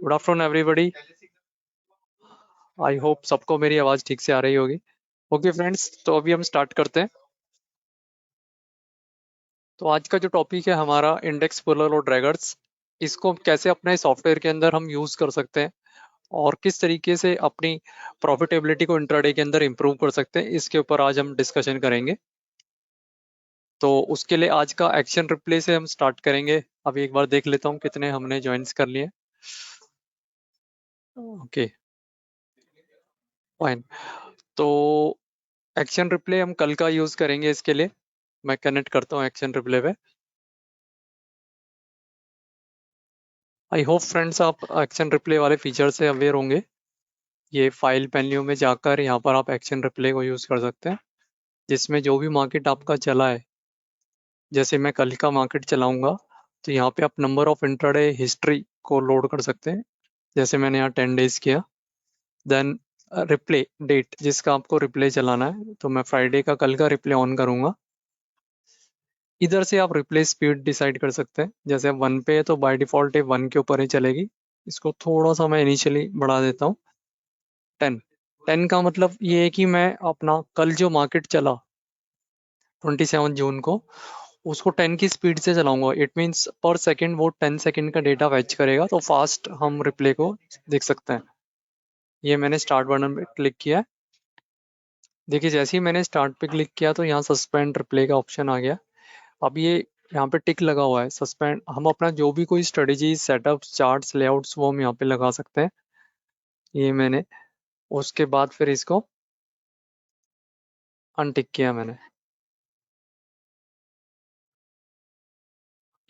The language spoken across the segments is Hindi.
Good afternoon everybody. I hope सबको मेरी आवाज ठीक से आ रही होगी। ओके फ्रेंड्स, तो अभी हम स्टार्ट करते हैं। तो आज का जो टॉपिक है हमारा इंडेक्स पुलर और ड्रैगर्स, इसको कैसे अपने सॉफ्टवेयर के अंदर हम यूज कर सकते हैं और किस तरीके से अपनी प्रॉफिटेबिलिटी को इंट्राडे के अंदर इंप्रूव कर सकते हैं, इसके ऊपर आज हम डिस्कशन करेंगे। तो उसके लिए आज का एक्शन रिप्ले से हम स्टार्ट करेंगे। अभी एक बार देख लेता हूँ कितने हमने ज्वाइंस कर लिए। Okay, fine. तो एक्शन रिप्ले हम कल का यूज करेंगे इसके लिए। मैं कनेक्ट करता हूँ एक्शन रिप्ले पे। आई होप फ्रेंड्स आप एक्शन रिप्ले वाले फीचर से अवेयर होंगे। ये फाइल मेन्यू में जाकर यहाँ पर आप एक्शन रिप्ले को यूज कर सकते हैं, जिसमें जो भी मार्केट आपका चला है, जैसे मैं कल का मार्केट चलाऊंगा तो यहाँ पे आप नंबर ऑफ इंट्राडे हिस्ट्री को लोड कर सकते हैं। जैसे मैंने यहाँ 10 डेज किया, देन रिप्ले डेट जिसका आपको रिप्ले चलाना है, तो मैं फ्राइडे का कल का रिप्ले ऑन करूंगा। इधर से आप रिप्ले स्पीड डिसाइड कर सकते हैं। जैसे 1 पे है तो बाय डिफॉल्ट ये 1 के ऊपर ही चलेगी। इसको थोड़ा सा मैं इनिशियली बढ़ा देता हूँ। 10 का मतलब ये है कि मैं अपना कल जो मार्केट चला 27 जून को, उसको 10 की स्पीड से चलाऊंगा। इट मीन्स पर सेकंड वो 10 सेकंड का डेटा फैच करेगा, तो फास्ट हम रिप्ले को देख सकते हैं। ये मैंने स्टार्ट बटन पे क्लिक किया है। देखिए जैसे ही मैंने स्टार्ट पे क्लिक किया तो यहाँ सस्पेंड रिप्ले का ऑप्शन आ गया। अब ये यहाँ पे टिक लगा हुआ है सस्पेंड। हम अपना जो भी कोई स्ट्रेटेजी, सेटअप्स, चार्ट्स, लेआउट्स वो हम यहाँ पे लगा सकते हैं। ये मैंने उसके बाद फिर इसको अनटिक किया मैंने।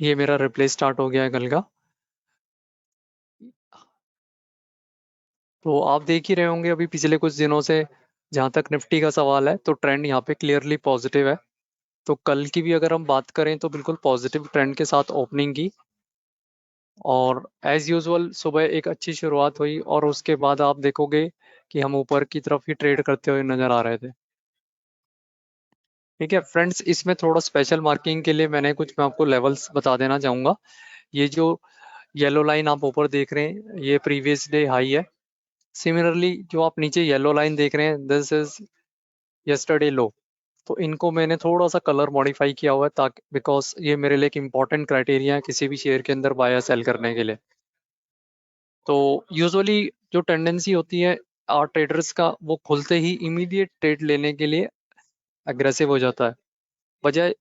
ये मेरा रिप्ले स्टार्ट हो गया है कल का। तो आप देख ही रहे होंगे अभी पिछले कुछ दिनों से, जहां तक निफ्टी का सवाल है तो ट्रेंड यहाँ पे क्लियरली पॉजिटिव है। तो कल की भी अगर हम बात करें तो बिल्कुल पॉजिटिव ट्रेंड के साथ ओपनिंग की, और एज यूजुअल सुबह एक अच्छी शुरुआत हुई और उसके बाद आप देखोगे कि हम ऊपर की तरफ ही ट्रेड करते हुए नजर आ रहे थे। ठीक है फ्रेंड्स, इसमें थोड़ा स्पेशल मार्किंग के लिए मैं आपको लेवल्स बता देना चाहूंगा। ये जो येलो लाइन आप ऊपर देख रहे हैं, ये प्रीवियस डे हाई है। सिमिलरली जो आप नीचे येलो लाइन देख रहे हैं, दिस इज यस्टरडे लो। तो इनको मैंने थोड़ा सा कलर मॉडिफाई किया हुआ है, ताकि बिकॉज ये मेरे लिए एक इंपॉर्टेंट क्राइटेरिया है किसी भी शेयर के अंदर बाय या सेल करने के लिए। तो यूजुअली जो टेंडेंसी होती है ट्रेडर्स का, वो खुलते ही इमीडिएट ट्रेड लेने के लिए अग्रेसिव हो जाता है, बजाय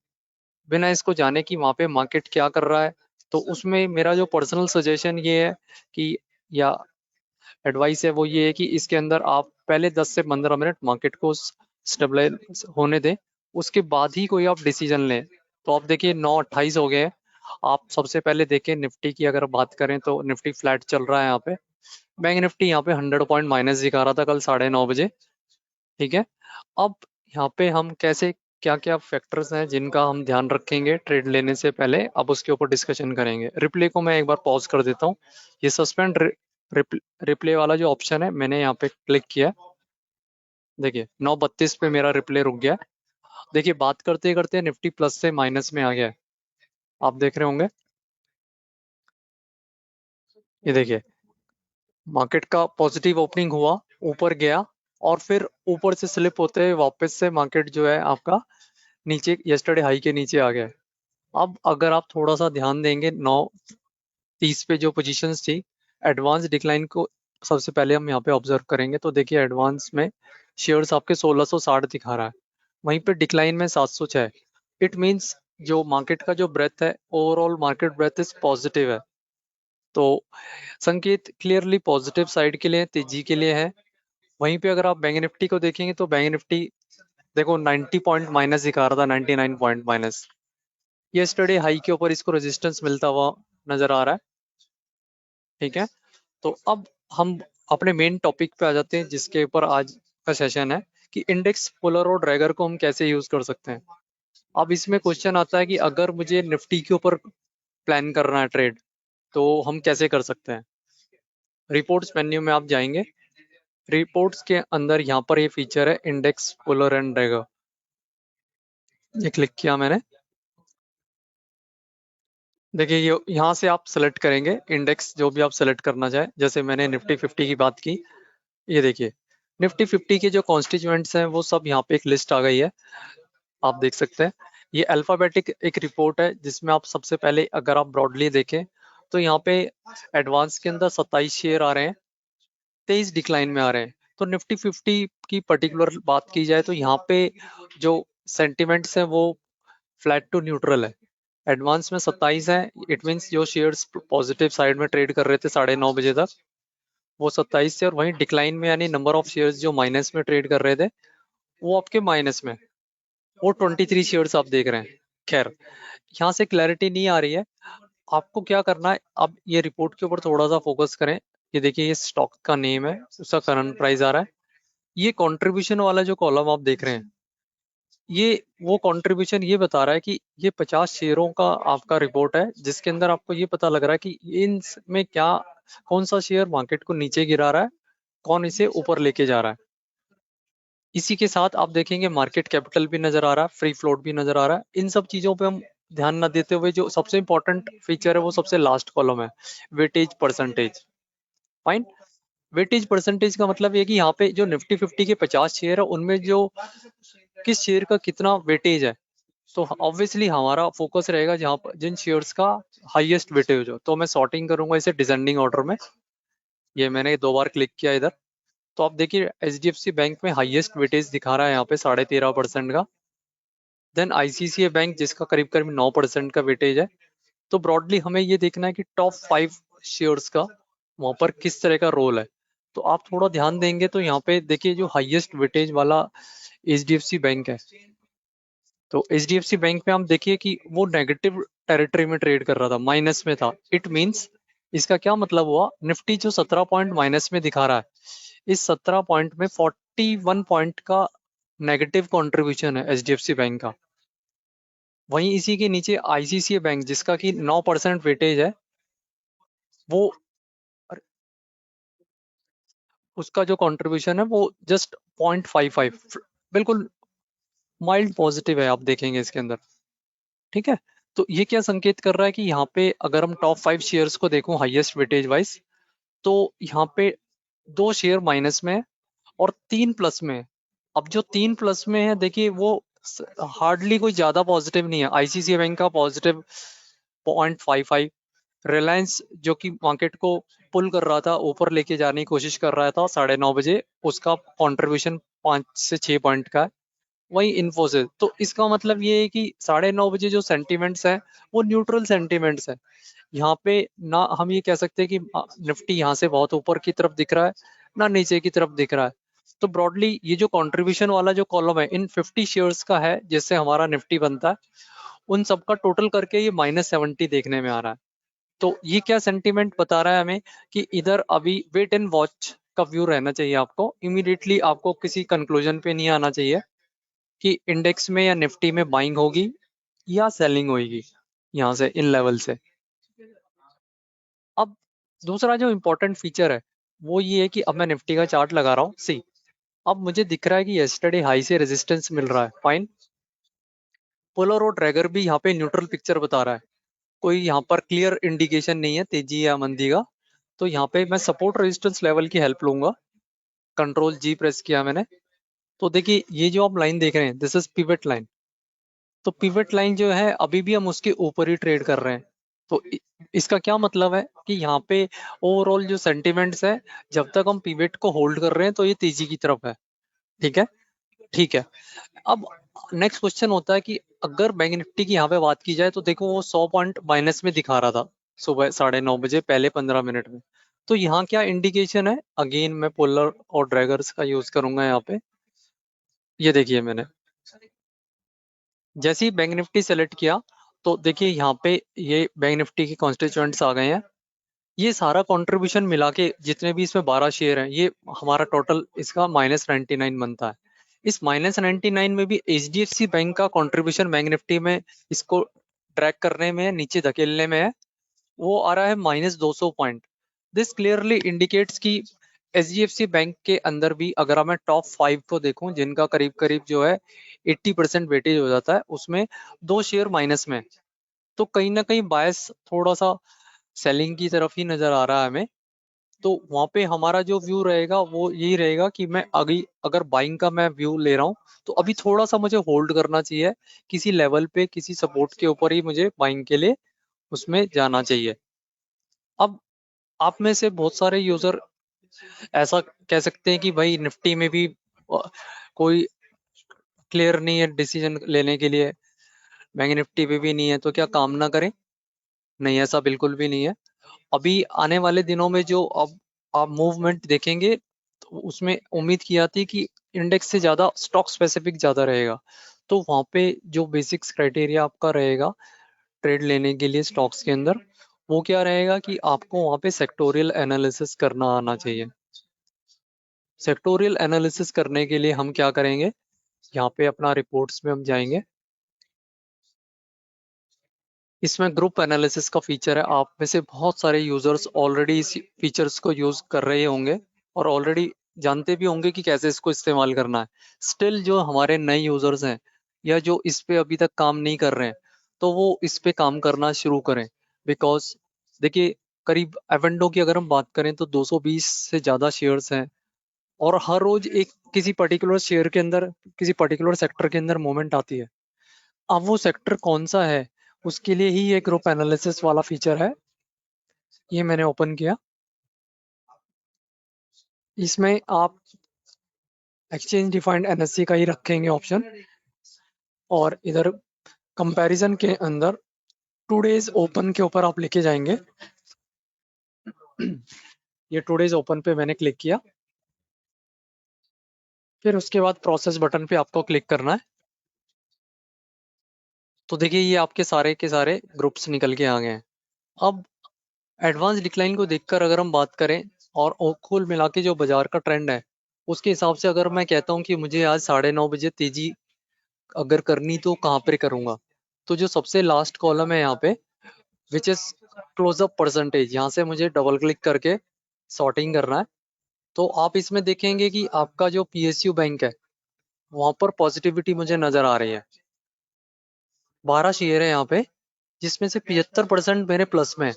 बिना इसको जाने कि वहाँ पे मार्केट क्या कर रहा है। तो उसमें मेरा जो पर्सनल सजेशन ये है कि, या एडवाइस है, वो ये है कि इसके अंदर आप पहले 10 से 15 मिनट मार्केट को स्टेबलाइज होने दें, उसके बाद ही कोई आप डिसीजन लें। तो आप देखिए 9:28 हो गए हैं। आप सबसे पहले देखें निफ्टी की अगर बात करें तो निफ्टी फ्लैट चल रहा है यहाँ पे। बैंक निफ्टी यहाँ पे 100 पॉइंट माइनस दिखा रहा था कल 9:30 बजे। ठीक है। अब यहाँ पे हम कैसे, क्या क्या फैक्टर्स हैं जिनका हम ध्यान रखेंगे ट्रेड लेने से पहले, अब उसके ऊपर डिस्कशन करेंगे। रिप्ले को मैं एक बार पॉज कर देता हूँ। ये सस्पेंड रिप्ले वाला जो ऑप्शन है, मैंने यहाँ पे क्लिक किया। देखिए 9:32 पे मेरा रिप्ले रुक गया। देखिए बात करते करते निफ्टी प्लस से माइनस में आ गया है, आप देख रहे होंगे। ये देखिए मार्केट का पॉजिटिव ओपनिंग हुआ, ऊपर गया, और फिर ऊपर से स्लिप होते हुए वापस से मार्केट जो है आपका नीचे, यस्टरडे हाई के नीचे आ गया। अब अगर आप थोड़ा सा ध्यान देंगे, 9:30 पे जो पोजीशंस थी, एडवांस डिक्लाइन को सबसे पहले हम यहाँ पे ऑब्जर्व करेंगे। तो देखिए एडवांस में शेयर्स आपके 1660 दिखा रहा है, वहीं पे डिक्लाइन में 706। इट मींस जो मार्केट का जो ब्रेथ है, overall market breadth is positive है। तो संकेत क्लियरली पॉजिटिव साइड के लिए, तेजी के लिए है। वहीं पे अगर आप बैंक निफ्टी को देखेंगे तो बैंक निफ्टी देखो 90 पॉइंट माइनस दिखा रहा था, 99 पॉइंट माइनस। यस्टरडे हाई के ऊपर इसको रेजिस्टेंस मिलता हुआ नजर आ रहा है। ठीक है। तो अब हम अपने मेन टॉपिक पे आ जाते हैं, जिसके ऊपर आज का सेशन है, कि इंडेक्स पुलर और ड्रैगर को हम कैसे यूज कर सकते हैं। अब इसमें क्वेश्चन आता है कि अगर मुझे निफ्टी के ऊपर प्लान करना है ट्रेड, तो हम कैसे कर सकते हैं। रिपोर्ट्स मेन्यू में आप जाएंगे। रिपोर्ट्स के अंदर यहाँ पर ये फीचर है इंडेक्स पुलर एंड ड्रैगर। ये क्लिक किया मैंने। देखिए ये यहाँ से आप सेलेक्ट करेंगे इंडेक्स जो भी आप सेलेक्ट करना चाहें। जैसे मैंने निफ्टी 50 की बात की, ये देखिए निफ्टी 50 के जो कॉन्स्टिट्यूएंट्स हैं वो सब यहाँ पे एक लिस्ट आ गई है, आप देख सकते हैं। ये अल्फाबेटिक एक रिपोर्ट है जिसमें आप सबसे पहले अगर आप ब्रॉडली देखें तो यहाँ पे एडवांस के अंदर 27 शेयर आ रहे हैं, 23 डिक्लाइन में आ रहे हैं। तो निफ्टी 50 की पर्टिकुलर बात की जाए तो यहाँ पे जो सेंटिमेंट्स हैं वो फ्लैट टू न्यूट्रल है। एडवांस में 27 है, इट मीन्स जो शेयर्स पॉजिटिव साइड में ट्रेड कर रहे थे 9:30 बजे तक, वो 27 थे। और वहीं डिक्लाइन में यानी नंबर ऑफ शेयर्स जो माइनस में ट्रेड कर रहे थे वो आपके माइनस में, वो 23 शेयर्स आप देख रहे हैं। खैर, यहाँ से क्लैरिटी नहीं आ रही है, आपको क्या करना है अब ये रिपोर्ट के ऊपर थोड़ा सा फोकस करें। ये देखिए ये स्टॉक का नेम है, उसका करंट प्राइस आ रहा है। ये कंट्रीब्यूशन वाला जो कॉलम आप देख रहे हैं, ये वो कंट्रीब्यूशन ये बता रहा है कि ये 50 शेयरों का आपका रिपोर्ट है जिसके अंदर आपको ये पता लग रहा है कि इन में क्या, कौन सा शेयर मार्केट को नीचे गिरा रहा है, कौन इसे ऊपर लेके जा रहा है। इसी के साथ आप देखेंगे मार्केट कैपिटल भी नजर आ रहा है, फ्री फ्लोट भी नजर आ रहा है। इन सब चीजों पे हम ध्यान न देते हुए जो सबसे इंपॉर्टेंट फीचर है वो सबसे लास्ट कॉलम है, weightage percentage. Fine. Weightage percentage का मतलब ये कि यहाँ पे जो निफ्टी 50 के 50 शेयर है उनमें जो किस शेयर का कितना वेटेज है। तो ऑब्वियसली हमारा फोकस रहेगा जहाँ पर जिन शेयर्स का हाईएस्ट वेटेज हो। तो मैं सॉर्टिंग करूंगा इसे डिसेंडिंग ऑर्डर में। ये मैंने 2 बार क्लिक किया इधर, तो आप देखिए H D F C bank में हाईएस्ट वेटेज दिखा रहा है यहाँ पे 13.5% का। देन आईसीसीआई बैंक जिसका करीब करीब 9% का वेटेज है। तो ब्रॉडली हमें ये देखना है कि टॉप 5 शेयर्स का वहां पर किस तरह का रोल है। तो आप थोड़ा ध्यान देंगे तो यहाँ पे देखिए जो हाईएस्ट वेटेज वाला H D F C bank है, तो H D F C bank में हम देखिए कि वो नेगेटिव टेरिटरी में ट्रेड कर रहा था, माइनस में था। इट मींस इसका क्या मतलब हुआ, निफ्टी जो 17 पॉइंट माइनस में दिखा रहा है, इस 17 पॉइंट में 41 पॉइंट का नेगेटिव कंट्रीब्यूशन है H D F C bank का। वहीं इसी के नीचे आईसीसीआई बैंक जिसका कि 9% वेटेज है, वो उसका जो कंट्रीब्यूशन है वो जस्ट 0.55, बिल्कुल माइल्ड पॉजिटिव है, आप देखेंगे इसके अंदर। ठीक है। तो ये क्या संकेत कर रहा है कि यहाँ पे अगर हम टॉप 5 शेयर्स को देखूं हाईएस्ट वेटेज वाइज, तो यहाँ पे 2 शेयर माइनस में है और 3 प्लस में है। अब जो 3 प्लस में है देखिए वो हार्डली कोई ज्यादा पॉजिटिव नहीं है। आईसीसीआई बैंक का पॉजिटिव 0.55, रिलायंस जो कि मार्केट को पुल कर रहा था, ऊपर लेके जाने की कोशिश कर रहा था 9:30 बजे, उसका कंट्रीब्यूशन 5 से 6 पॉइंट का है। वही इन्फोसिस। तो इसका मतलब ये है कि 9:30 बजे जो सेंटिमेंट्स है वो न्यूट्रल सेंटिमेंट्स है। यहाँ पे ना हम ये कह सकते हैं कि निफ्टी यहाँ से बहुत ऊपर की तरफ दिख रहा है, ना नीचे की तरफ दिख रहा है। तो ब्रॉडली ये जो कंट्रीब्यूशन वाला जो कॉलम है इन 50 शेयर्स का है जिससे हमारा निफ्टी बनता है, उन सबका टोटल करके ये -70 देखने में आ रहा है। तो ये क्या सेंटीमेंट बता रहा है हमें कि इधर अभी वेट एंड वॉच का व्यू रहना चाहिए आपको। इमीडिएटली आपको किसी कंक्लूजन पे नहीं आना चाहिए कि इंडेक्स में या निफ्टी में बाइंग होगी या सेलिंग होगी यहाँ से इन लेवल से। अब दूसरा जो इम्पोर्टेंट फीचर है वो ये है कि अब मैं निफ्टी का चार्ट लगा रहा हूँ। सी, अब मुझे दिख रहा है कि यस्टरडे हाई से रेजिस्टेंस मिल रहा है। फाइन। पोलर और ड्रैगर भी यहाँ पे न्यूट्रल पिक्चर बता रहा है, कोई यहाँ पर क्लियर इंडिकेशन नहीं है तेजी या मंदी का। तो यहाँ पे मैं सपोर्ट रेजिस्टेंस लेवल की हेल्प लूंगा। कंट्रोल जी प्रेस किया मैंने, तो देखिए ये जो आप लाइन देख रहे हैं दिस इज पिवट लाइन। तो पिवट लाइन जो है अभी भी हम उसके ऊपर ही ट्रेड कर रहे हैं। तो इसका क्या मतलब है कि यहाँ पे ओवरऑल जो सेंटिमेंट्स है, जब तक हम पिवट को होल्ड कर रहे हैं तो ये तेजी की तरफ है। ठीक है। ठीक है। अब नेक्स्ट क्वेश्चन होता है कि अगर बैंक निफ्टी की यहाँ पे बात की जाए तो देखो वो 100 पॉइंट माइनस में दिखा रहा था सुबह 9:30 बजे पहले 15 मिनट में। तो यहाँ क्या इंडिकेशन है, अगेन मैं पोलर और ड्रैगर्स का यूज करूंगा यहाँ पे। ये देखिए मैंने जैसे ही बैंक निफ्टी सेलेक्ट किया तो देखिए यहाँ पे ये बैंक निफ्टी के कॉन्स्टिट्यूएंट्स आ गए हैं। ये सारा कंट्रीब्यूशन मिला के जितने भी इसमें 12 शेयर हैं, ये हमारा टोटल इसका -99 बनता है। इस -99 में भी H D F C bank का कंट्रीब्यूशन बैंक निफ्टी में इसको ट्रैक करने में, नीचे धकेलने में है, वो आ रहा है -200 पॉइंट। दिस क्लियरली इंडिकेट्स कि H D F C bank के अंदर भी अगर मैं टॉप 5 को देखूं जिनका करीब करीब जो है 80% वेटेज हो जाता है, उसमें 2 शेयर माइनस में। तो कहीं ना कहीं बायस थोड़ा सा सेलिंग की तरफ ही नजर आ रहा है हमें। तो वहां पे हमारा जो व्यू रहेगा वो यही रहेगा कि मैं अभी अगर बाइंग का मैं व्यू ले रहा हूँ तो अभी थोड़ा सा मुझे होल्ड करना चाहिए, किसी लेवल पे किसी सपोर्ट के ऊपर ही मुझे बाइंग के लिए उसमें जाना चाहिए। अब आप में से बहुत सारे यूजर ऐसा कह सकते हैं कि भाई निफ्टी में भी कोई क्लियर नहीं है डिसीजन लेने के लिए, बैंक निफ्टी पे भी नहीं है, तो क्या काम ना करें? नहीं, ऐसा बिल्कुल भी नहीं है। अभी आने वाले दिनों में जो अब आप मूवमेंट देखेंगे तो उसमें उम्मीद की जाती है कि इंडेक्स से ज्यादा स्टॉक स्पेसिफिक ज्यादा रहेगा। तो वहां पे जो बेसिक्स क्राइटेरिया आपका रहेगा ट्रेड लेने के लिए स्टॉक्स के अंदर, वो क्या रहेगा कि आपको वहां पे सेक्टोरियल एनालिसिस करना आना चाहिए। सेक्टोरियल एनालिसिस करने के लिए हम क्या करेंगे, यहाँ पे अपना रिपोर्ट्स में हम जाएंगे। इसमें ग्रुप एनालिसिस का फीचर है। आप में से बहुत सारे यूजर्स ऑलरेडी इस फीचर्स को यूज कर रहे होंगे और ऑलरेडी जानते भी होंगे कि कैसे इसको इस्तेमाल करना है। स्टिल जो हमारे नए यूजर्स हैं या जो इस पे अभी तक काम नहीं कर रहे हैं, तो वो इस पे काम करना शुरू करें। बिकॉज देखिए, करीब एवेंडो की अगर हम बात करें तो 220 से ज्यादा शेयर्स हैं और हर रोज एक किसी पर्टिकुलर शेयर के अंदर किसी पर्टिकुलर सेक्टर के अंदर मूवमेंट आती है। अब वो सेक्टर कौन सा है, उसके लिए ही ये ग्रुप एनालिसिस वाला फीचर है। ये मैंने ओपन किया। इसमें आप एक्सचेंज डिफाइंड एनएससी का ही रखेंगे ऑप्शन, और इधर कंपैरिजन के अंदर टुडेज ओपन के ऊपर आप लेके जाएंगे। ये टुडेज ओपन पे मैंने क्लिक किया। फिर उसके बाद प्रोसेस बटन पे आपको क्लिक करना है। तो देखिए, ये आपके सारे के सारे ग्रुप्स निकल के आ गए हैं। अब एडवांस डिक्लाइन को देखकर अगर हम बात करें और कुल मिला के जो बाजार का ट्रेंड है, उसके हिसाब से अगर मैं कहता हूँ कि मुझे आज 9:30 बजे तेजी अगर करनी तो कहाँ पे करूंगा, तो जो सबसे लास्ट कॉलम है यहाँ पे विच इज क्लोजअप परसेंटेज, यहाँ से मुझे डबल क्लिक करके सॉर्टिंग करना है। तो आप इसमें देखेंगे कि आपका जो पीएसयू बैंक है वहां पर पॉजिटिविटी मुझे नजर आ रही है। 12 शेयर है यहाँ पे, जिसमें से 75% मेरे प्लस में है।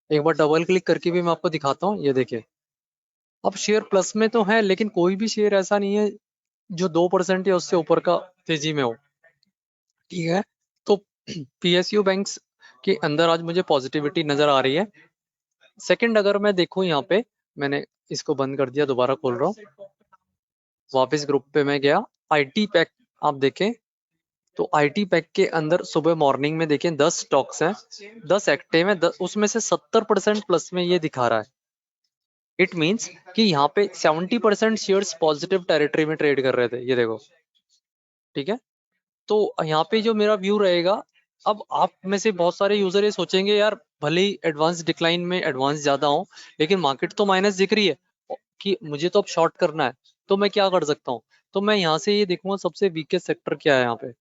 एक बार डबल क्लिक करके भी मैं आपको दिखाता हूँ, ये देखिए। अब शेयर प्लस में तो है लेकिन कोई भी शेयर ऐसा नहीं है जो 2% या उससे ऊपर का तेजी में हो। ठीक है, तो पीएसयू बैंक्स के अंदर आज मुझे पॉजिटिविटी नजर आ रही है। सेकंड, अगर मैं देखूं यहाँ पे, मैंने इसको बंद कर दिया, दोबारा खोल रहा हूँ। वापस ग्रुप पे मैं गया। आईटी पैक आप देखें तो आईटी पैक के अंदर सुबह मॉर्निंग में देखें 10 स्टॉक्स हैं, 10 एक्टिव हैं, उसमें से 70% प्लस में ये दिखा रहा है। इट मीन्स कि यहाँ पे 70% शेयर्स पॉजिटिव टेरिटरी में ट्रेड कर रहे थे, ये देखो। ठीक है, तो यहाँ पे जो मेरा व्यू रहेगा, अब आप में से बहुत सारे यूजर ये सोचेंगे यार भले ही एडवांस डिक्लाइन में एडवांस ज्यादा हो लेकिन मार्केट तो माइनस दिख रही है कि मुझे तो अब शॉर्ट करना है, तो मैं क्या कर सकता हूँ? तो मैं यहाँ से ये देखूंगा सबसे वीकेस्ट सेक्टर क्या है यहाँ पे।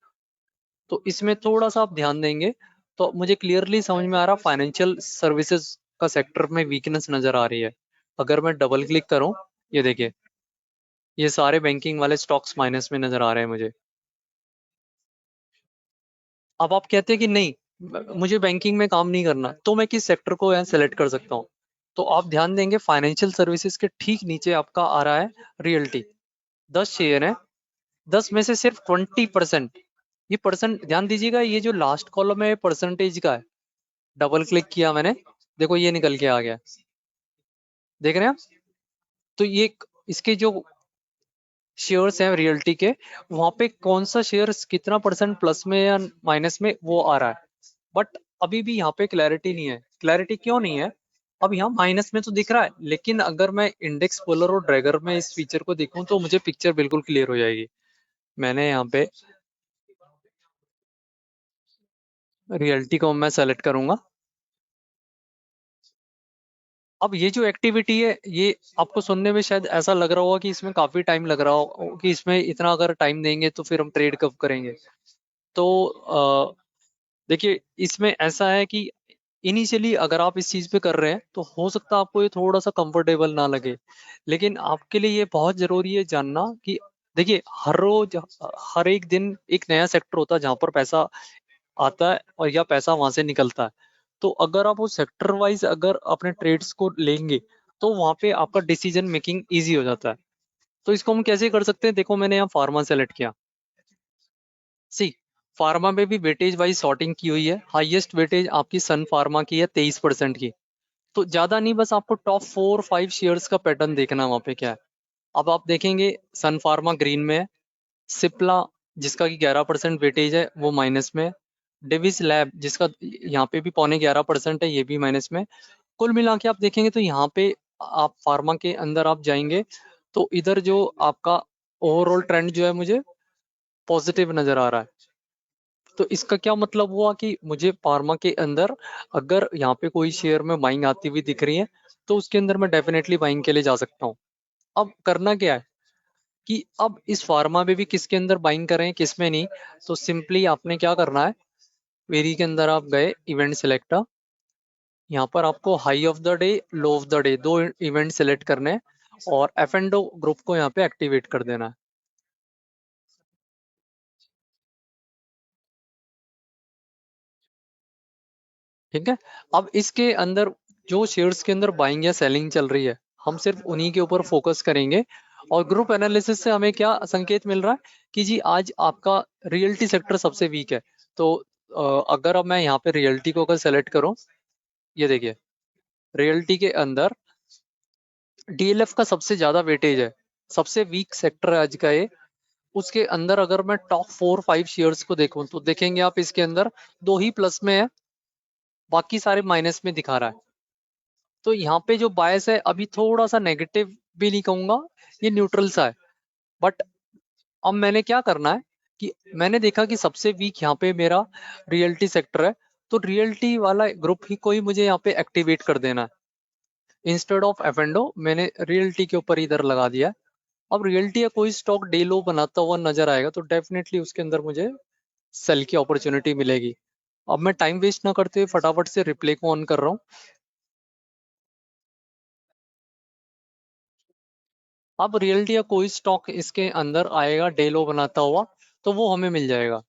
तो इसमें थोड़ा सा आप ध्यान देंगे तो मुझे क्लियरली समझ में आ रहा, फाइनेंशियल सर्विसेज का सेक्टर में वीकनेस नजर आ रही है। अगर मैं डबल क्लिक करूं, ये देखिए, ये सारे बैंकिंग वाले स्टॉक्स माइनस में नजर आ रहे हैं मुझे। अब आप कहते हैं कि नहीं मुझे बैंकिंग में काम नहीं करना, तो मैं किस सेक्टर को यहाँ सेलेक्ट कर सकता हूँ? तो आप ध्यान देंगे फाइनेंशियल सर्विसेज के ठीक नीचे आपका आ रहा है रियल्टी। 10 शेयर है, 10 में से सिर्फ 20%, ये परसेंट ध्यान दीजिएगा, ये जो लास्ट कॉलम है परसेंटेज का है। डबल क्लिक किया मैंने, देखो ये निकल के आ गया, देख रहे हैं आप? तो ये इसके जो शेयर्स हैं रियल्टी के, वहां पे कौन सा शेयर कितना परसेंट प्लस में या माइनस में वो आ रहा है। बट अभी भी यहाँ पे क्लैरिटी नहीं है। क्लैरिटी क्यों नहीं है? अब यहाँ माइनस में तो दिख रहा है लेकिन अगर मैं इंडेक्स पोलर और ड्रैगर में इस फीचर को देखूं तो मुझे पिक्चर बिल्कुल क्लियर हो जाएगी। मैंने यहाँ पे रियल्टी को मैं सेलेक्ट करूंगा। अब ये जो एक्टिविटी है, ये आपको सुनने में शायद ऐसा लग रहा होगा कि इसमें काफी टाइम लग रहा हो, कि इसमें इतना अगर टाइम देंगे तो फिर हम ट्रेड कब करेंगे। तो देखिए, इसमें ऐसा है कि इनिशियली अगर आप इस चीज पे कर रहे हैं तो हो सकता है आपको ये थोड़ा सा कंफर्टेबल ना लगे, लेकिन आपके लिए ये बहुत जरूरी है जानना कि देखिए, हर रोज हर एक दिन एक नया सेक्टर होता है जहां पर पैसा आता है और या पैसा वहां से निकलता है। तो अगर आप वो सेक्टर वाइज अगर अपने ट्रेड्स को लेंगे तो वहां पे आपका डिसीजन मेकिंग इजी हो जाता है। तो इसको हम कैसे कर सकते हैं, देखो मैंने यहाँ फार्मा सेलेक्ट किया। सी, फार्मा में भी वेटेज वाइज सॉर्टिंग की हुई है। हाईएस्ट वेटेज आपकी सन फार्मा की है 23% की। तो ज्यादा नहीं, बस आपको टॉप 4-5 शेयर्स का पैटर्न देखना है वहां पे क्या है। अब आप देखेंगे सन फार्मा ग्रीन में है, सिप्ला जिसका कि 11% वेटेज है वो माइनस में है, डिविस लैब जिसका यहाँ पे भी 11.25% है ये भी माइनस में। कुल मिला के आप देखेंगे तो यहाँ पे आप फार्मा के अंदर आप जाएंगे तो इधर जो आपका ओवरऑल ट्रेंड जो है मुझे पॉजिटिव नजर आ रहा है। तो इसका क्या मतलब हुआ कि मुझे फार्मा के अंदर अगर यहाँ पे कोई शेयर में बाइंग आती हुई दिख रही है तो उसके अंदर मैं डेफिनेटली बाइंग के लिए जा सकता हूँ। अब करना क्या है कि अब इस फार्मा में भी किसके अंदर बाइंग करें किस में नहीं। तो सिंपली आपने क्या करना है, क्वेरी के अंदर आप गए इवेंट सिलेक्टर, यहाँ पर आपको high of the day low of the day दो इवेंट सेलेक्ट करने हैं और एफ एंड ग्रुप को यहाँ पे एक्टिवेट कर देना है। ठीक है। अब इसके अंदर जो शेयर्स के अंदर बाइंग या सेलिंग चल रही है हम सिर्फ उन्हीं के ऊपर फोकस करेंगे। और ग्रुप एनालिसिस से हमें क्या संकेत मिल रहा है कि जी आज आपका रियल्टी सेक्टर सबसे वीक है। तो अगर अब मैं यहाँ पे रियल्टी को अगर सेलेक्ट करूँ, ये देखिए रियल्टी के अंदर डीएलएफ का सबसे ज्यादा वेटेज है, सबसे वीक सेक्टर है आज का ये। उसके अंदर अगर मैं टॉप 4-5 शेयर्स को देखूं तो देखेंगे आप इसके अंदर दो ही प्लस में है, बाकी सारे माइनस में दिखा रहा है। तो यहाँ पे जो बायस है अभी थोड़ा सा नेगेटिव भी नहीं कहूंगा, ये न्यूट्रल सा है। बट अब मैंने क्या करना है कि मैंने देखा कि सबसे वीक यहाँ पे मेरा रियल्टी सेक्टर है, तो रियल्टी वाला ग्रुप ही कोई मुझे यहाँ पे एक्टिवेट कर देना है। इंस्टेड ऑफ एफेंडो मैंने रियल्टी के ऊपर इधर लगा दिया है। अब रियल्टी या कोई स्टॉक डे लो बनाता हुआ नजर आएगा तो डेफिनेटली उसके अंदर मुझे सेल की अपॉर्चुनिटी मिलेगी। अब मैं टाइम वेस्ट ना करते हुए फटाफट से रिप्ले को ऑन कर रहा हूँ। अब रियल्टी या कोई स्टॉक इसके अंदर आएगा डे लो बनाता हुआ तो वो हमें मिल जाएगा।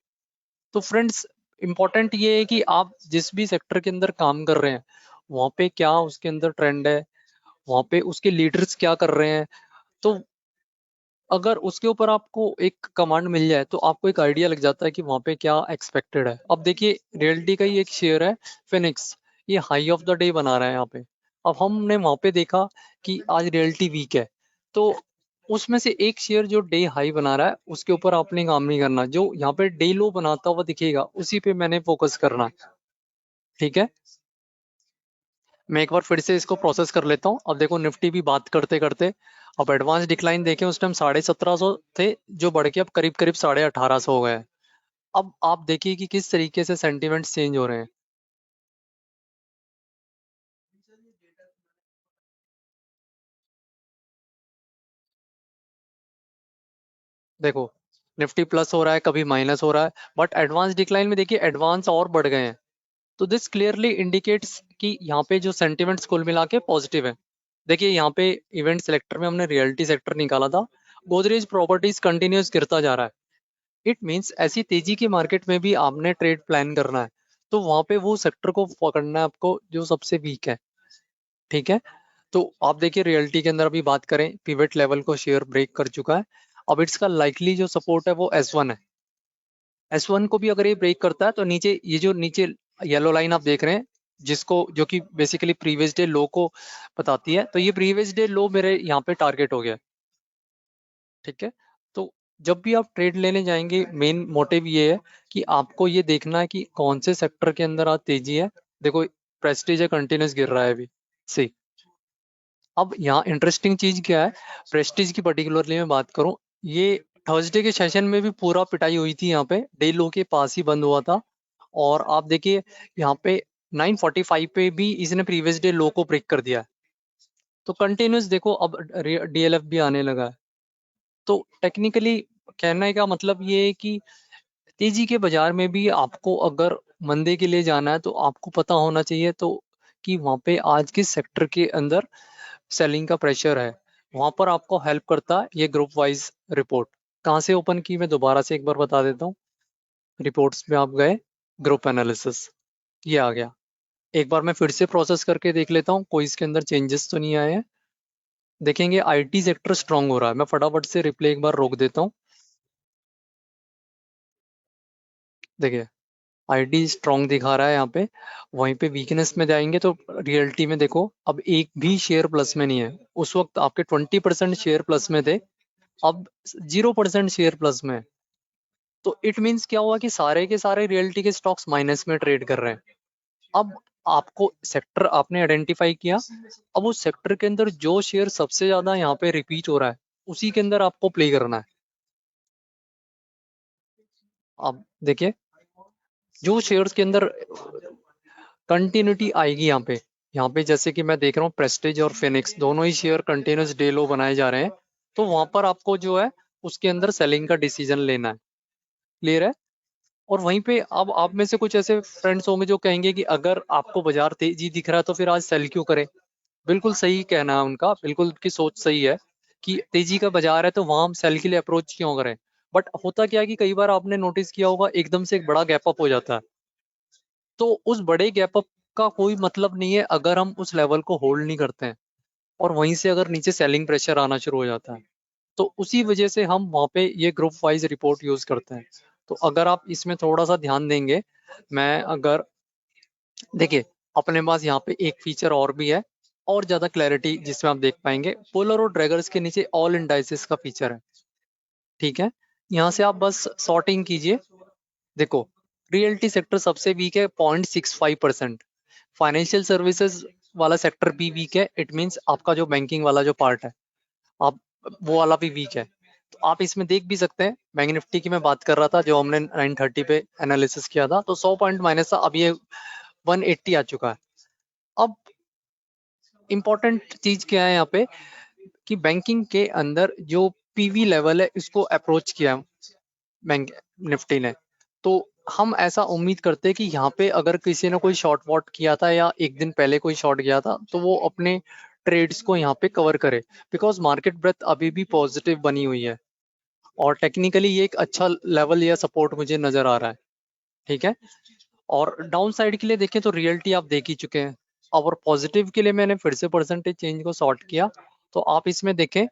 तो फ्रेंड्स, इंपॉर्टेंट ये है कि आप जिस भी सेक्टर के अंदर काम कर रहे हैं वहां पे क्या उसके अंदर ट्रेंड है, वहां पे उसके लीडर्स क्या कर रहे हैं। तो अगर उसके ऊपर आपको एक कमांड मिल जाए तो आपको एक आइडिया लग जाता है कि वहां पे क्या एक्सपेक्टेड है। अब देखिए रियल्टी का ही एक शेयर है फिनिक्स, ये हाई ऑफ द डे बना रहा है यहाँ पे। अब हमने वहां पे देखा कि आज रियल्टी वीक है, तो उसमें से एक शेयर जो डे हाई बना रहा है उसके ऊपर आपने काम नहीं करना, जो यहाँ पे डे लो बनाता हुआ दिखेगा उसी पे मैंने फोकस करना है। ठीक है, मैं एक बार फिर से इसको प्रोसेस कर लेता हूँ। अब देखो निफ्टी भी बात करते करते अब एडवांस डिक्लाइन देखें, उस टाइम 1750 थे जो बढ़ के अब करीब करीब 1850 हो गए हैं। अब आप देखिए कि किस तरीके से सेंटिमेंट्स चेंज हो रहे हैं। देखो निफ्टी प्लस हो रहा है कभी माइनस हो रहा है, बट एडवांस डिक्लाइन में देखिए एडवांस और बढ़ गए हैं। तो दिस क्लियरली इंडिकेट्स कि यहाँ पे जो सेंटिमेंट्स कुल मिला के पॉजिटिव है। देखिए यहाँ पे इवेंट सेलेक्टर में हमने रियल्टी सेक्टर निकाला था, गोदरेज प्रॉपर्टीज कंटिन्यूस गिरता जा रहा है। इट मीन्स ऐसी तेजी की मार्केट में भी आपने ट्रेड प्लान करना है तो वहां पे वो सेक्टर को पकड़ना है आपको जो सबसे वीक है। ठीक है। तो आप देखिए रियल्टी के अंदर अभी बात करें पिवट लेवल को शेयर ब्रेक कर चुका है। अब इसका लाइकली जो सपोर्ट है वो S1 है। S1 को भी अगर ये ब्रेक करता है तो नीचे ये जो नीचे येलो लाइन आप देख रहे हैं जिसको जो कि बेसिकली प्रीवियस डे लो को बताती है, तो ये प्रीवियस डे लो मेरे यहाँ पे टारगेट हो गया। ठीक है। तो जब भी आप ट्रेड लेने जाएंगे मेन मोटिव ये है कि आपको ये देखना है कि कौन से सेक्टर के अंदर आज तेजी है। देखो प्रेस्टीज है कंटिन्यूस गिर रहा है अभी। सी, अब यहाँ इंटरेस्टिंग चीज क्या है, प्रेस्टीज की पर्टिकुलरली मैं बात करूं, ये थर्सडे के सेशन में भी पूरा पिटाई हुई थी, यहाँ पे डे लो के पास ही बंद हुआ था। और आप देखिए यहाँ पे 945 पे भी इसने प्रीवियस डे लो को ब्रेक कर दिया है। तो कंटिन्यूस देखो अब डीएलएफ भी आने लगा है। तो टेक्निकली कहने का मतलब ये है कि तेजी के बाजार में भी आपको अगर मंदे के लिए जाना है तो आपको पता होना चाहिए तो कि वहां पे आज किस सेक्टर के अंदर सेलिंग का प्रेशर है। वहां पर आपको हेल्प करता है ये ग्रुप वाइज रिपोर्ट। कहाँ से ओपन की मैं दोबारा से एक बार बता देता हूँ। रिपोर्ट्स में आप गए, ग्रुप एनालिसिस, ये आ गया। एक बार मैं फिर से प्रोसेस करके देख लेता हूँ कोई इसके अंदर चेंजेस तो नहीं आए हैं। देखेंगे आईटी सेक्टर स्ट्रांग हो रहा है। मैं फटाफट से रिप्ले एक बार रोक देता हूँ। देखिए आईटी स्ट्रांग दिखा रहा है यहाँ पे। वहीं पे वीकनेस में जाएंगे तो रियलिटी में देखो अब एक भी शेयर प्लस में नहीं है। उस वक्त आपके 20% शेयर प्लस में थे, अब 0% शेयर प्लस में है। तो इट मीन्स क्या हुआ कि सारे के सारे रियलिटी के स्टॉक्स माइनस में ट्रेड कर रहे हैं। अब आपको सेक्टर आपने आइडेंटिफाई किया, अब उस सेक्टर के अंदर जो शेयर सबसे ज्यादा यहाँ पे रिपीट हो रहा है उसी के अंदर आपको प्ले करना है। अब देखिए जो शेयर्स के अंदर कंटिन्यूटी आएगी यहाँ पे जैसे कि मैं देख रहा हूँ प्रेस्टीज और फिनिक्स दोनों ही शेयर कंटिन्यूस डे लो बनाए जा रहे हैं। तो वहां पर आपको जो है उसके अंदर सेलिंग का डिसीजन लेना है। क्लियर है। और वहीं पे अब आप में से कुछ ऐसे फ्रेंड्स होंगे जो कहेंगे कि अगर आपको बाजार तेजी दिख रहा है तो फिर आज सेल क्यों करें। बिल्कुल सही कहना है उनका, बिल्कुल उनकी सोच सही है कि तेजी का बाजार है तो वहां हम सेल के लिए अप्रोच क्यों करें। बट होता क्या है कि कई बार आपने नोटिस किया होगा एकदम से एक बड़ा गैप अप हो जाता है। तो उस बड़े गैप अप का कोई मतलब नहीं है अगर हम उस लेवल को होल्ड नहीं करते हैं और वहीं से अगर नीचे सेलिंग प्रेशर आना शुरू हो जाता है। तो उसी वजह से हम वहाँ पे ये ग्रुप वाइज रिपोर्ट यूज करते हैं। तो अगर आप इसमें थोड़ा सा ध्यान देंगे, मैं अगर देखिए अपने पास यहाँ पे एक फीचर और भी है और ज्यादा क्लैरिटी जिसमें आप देख पाएंगे पोलर और ड्रैगर्स के नीचे ऑल इंडाइसेस का फीचर है। ठीक है, यहाँ से आप बस सॉर्टिंग कीजिए। देखो रियल्टी सेक्टर सबसे वीक है 0.65%। फाइनेंशियल सर्विसेज वाला सेक्टर भी वीक है, इट मीन्स आपका जो बैंकिंग वाला जो पार्ट है आप वो वाला भी वीक है। तो आप इसमें देख भी सकते हैं बैंक निफ्टी की मैं बात कर रहा था जो हमने 930 पे एनालिसिस किया था तो 100 पॉइंट माइनस था, अब ये 180 आ चुका है। अब इंपॉर्टेंट चीज क्या है यहाँ पे कि बैंकिंग के अंदर जो पीवी लेवल है इसको अप्रोच किया बैंक निफ्टी ने। तो हम ऐसा उम्मीद करते हैं कि यहाँ पे अगर किसी ने कोई शॉर्ट वॉट किया था या एक दिन पहले कोई शॉर्ट गया था तो वो अपने ट्रेड्स को यहाँ पे कवर करे, बिकॉज मार्केट ब्रेथ अभी भी पॉजिटिव बनी हुई है और टेक्निकली ये एक अच्छा लेवल या सपोर्ट मुझे नजर आ रहा है। ठीक है। और डाउन साइड के लिए देखें तो रियलिटी आप देख ही चुके हैं। और पॉजिटिव के लिए मैंने फिर से परसेंटेज चेंज को सॉर्ट किया तो आप इसमें देखें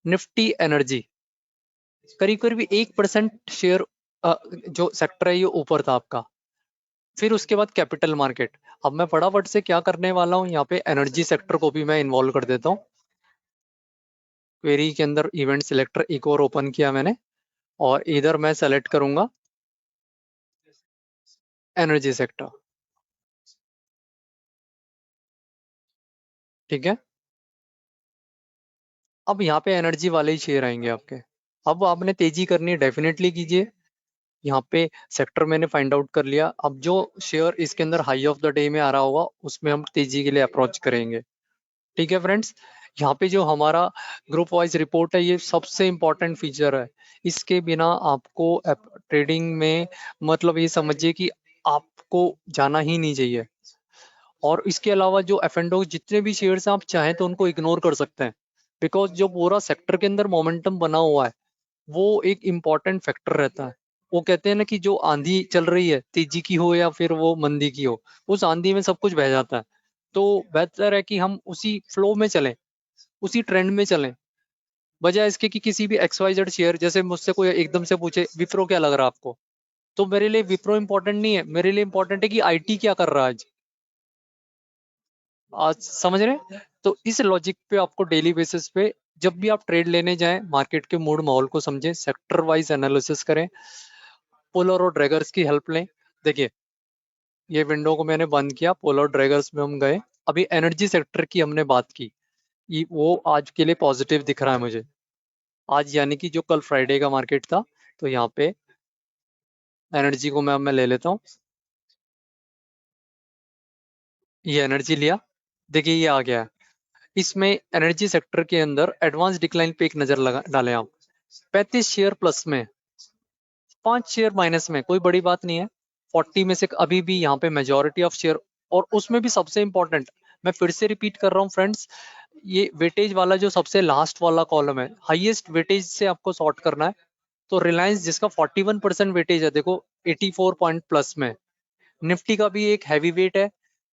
निफ्टी एनर्जी करीब करीब 1% शेयर जो सेक्टर है ये ऊपर था आपका। फिर उसके बाद कैपिटल मार्केट। अब मैं फटाफट से क्या करने वाला हूँ यहाँ पे एनर्जी सेक्टर को भी मैं इन्वॉल्व कर देता हूँ। क्वेरी के अंदर इवेंट सिलेक्टर एक और ओपन किया मैंने और इधर मैं सेलेक्ट करूंगा एनर्जी सेक्टर। ठीक है। अब यहाँ पे एनर्जी वाले ही शेयर आएंगे आपके। अब आपने तेजी करनी है डेफिनेटली कीजिए। यहाँ पे सेक्टर मैंने फाइंड आउट कर लिया, अब जो शेयर इसके अंदर हाई ऑफ द डे में आ रहा होगा उसमें हम तेजी के लिए अप्रोच करेंगे। ठीक है फ्रेंड्स, यहाँ पे जो हमारा ग्रुप वाइज रिपोर्ट है ये सबसे इंपॉर्टेंट फीचर है। इसके बिना आपको ट्रेडिंग में मतलब ये समझिए कि आपको जाना ही नहीं चाहिए। और इसके अलावा जो एफ एंड जितने भी शेयर्स हैं आप चाहें तो उनको इग्नोर कर सकते हैं, बिकॉज जो पूरा सेक्टर के अंदर मोमेंटम बना हुआ है वो एक इम्पॉर्टेंट फैक्टर रहता है। वो कहते हैं ना कि जो आंधी चल रही है तेजी की हो या फिर वो मंदी की हो, उस आंधी में सब कुछ बह जाता है। तो बेहतर है कि हम उसी फ्लो में चलें, उसी ट्रेंड में चलें, बजाय इसके कि किसी भी एक्स वाई जेड शेयर जैसे मुझसे कोई एकदम से पूछे विप्रो क्या लग रहा है आपको, तो मेरे लिए विप्रो इंपॉर्टेंट नहीं है, मेरे लिए इंपॉर्टेंट है कि आईटी क्या कर रहा है आज। आज समझ रहे हैं? तो इस लॉजिक पे आपको डेली बेसिस पे जब भी आप ट्रेड लेने जाएं मार्केट के मूड माहौल को समझें, सेक्टर वाइज एनालिसिस करें, पोलर और ड्रैगर्स की हेल्प लें। देखिए ये विंडो को मैंने बंद किया, पोलर ड्रैगर्स में हम गए, अभी एनर्जी सेक्टर की हमने बात की, वो आज के लिए पॉजिटिव दिख रहा है मुझे। आज यानी कि जो कल फ्राइडे का मार्केट था, तो यहाँ पे एनर्जी को मैं ले लेता हूँ। ये एनर्जी लिया, देखिए ये आ गया है। इसमें एनर्जी सेक्टर के अंदर एडवांस डिक्लाइन पे एक नजर लगा डालें आप। 35 शेयर प्लस में, 5 शेयर माइनस में, कोई बड़ी बात नहीं है। 40 में से अभी भी यहाँ पे मेजोरिटी ऑफ शेयर, और उसमें भी सबसे इंपॉर्टेंट, मैं फिर से रिपीट कर रहा हूँ फ्रेंड्स, ये वेटेज वाला जो सबसे लास्ट वाला कॉलम है हाईएस्ट वेटेज से आपको सॉर्ट करना है। तो रिलायंस जिसका 41% वेटेज है, देखो 84 पॉइंट प्लस में। निफ्टी का भी एक हैवी वेट है,